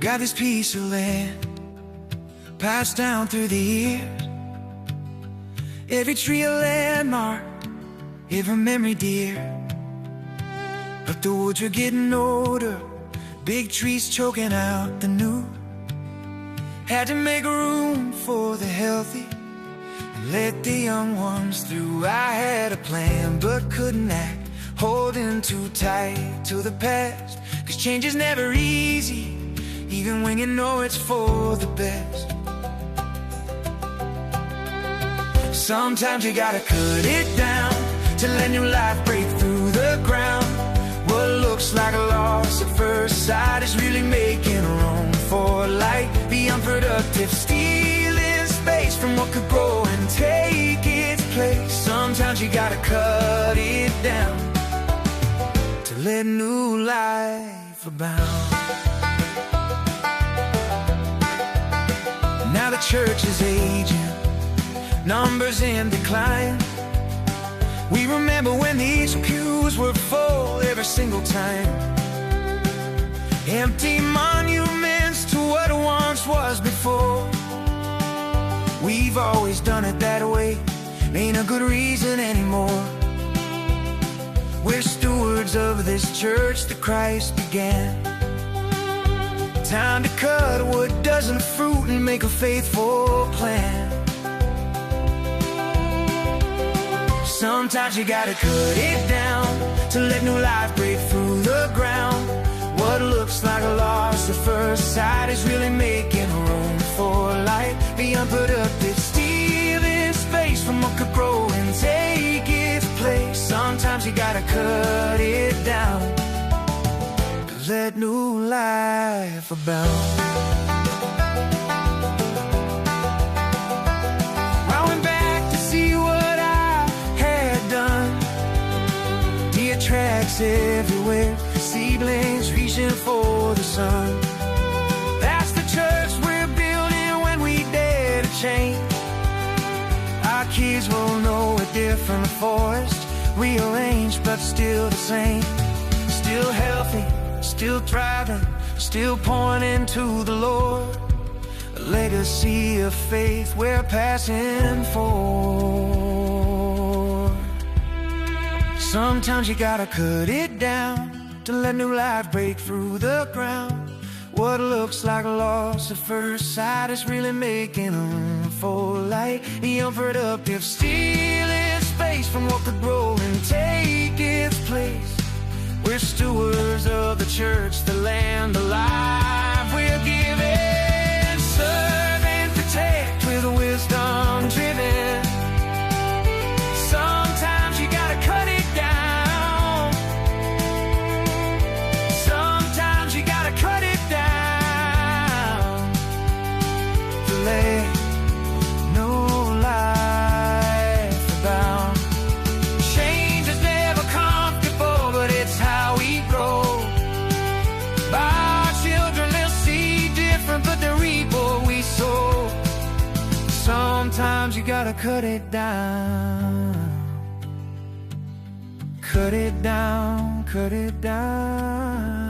Got this piece of land passed down through the years. Every tree a landmark, every memory dear. But the woods are getting older, big trees choking out the new. Had to make room for the healthy and let the young ones through. I had a plan but couldn't act, holding too tight to the past. 'Cause change is never easy, even when you know it's for the best. Sometimes you gotta cut it down to let new life break through the ground. What looks like a loss at first sight is really making room for light. The unproductive stealing space from what could grow and take its place. Sometimes you gotta cut it down to let new life abound. Now the church is aging, numbers in decline. We remember when these pews were full every single time. Empty monuments to what once was before. We've always done it that way, ain't a good reason anymore. We're stewards of this church that Christ began. Time to cut what doesn't fruit and make a faithful plan. Sometimes you gotta cut it down to let new life break through the ground. What looks like a loss at first sight is really making room for light. The unproductive stealing space from what could grow and take its place. Sometimes you gotta cut it down to let new life abound. I went back to see what I had done. Deer tracks everywhere, seedlings reaching for the sun. That's the church we're building when we dare to change. Our kids will know a different forest, rearranged but still the same. Still healthy, still thriving, still pointing to the Lord. A legacy of faith we're passing forward. Sometimes you gotta cut it down to let new life break through the ground. What looks like a loss at first sight is really making room for light. The unproductive stealing space from what could grow and take its place. We're stewards of the church, the land alive. We're giving, serve and protect with wisdom driven. Sometimes you gotta cut it down. Sometimes you gotta cut it down to let no life abound. Change is never comfortable, but it's how we grow. By our children they'll see different, but they reap what we sow. Sometimes you gotta cut it down. Cut it down, cut it down.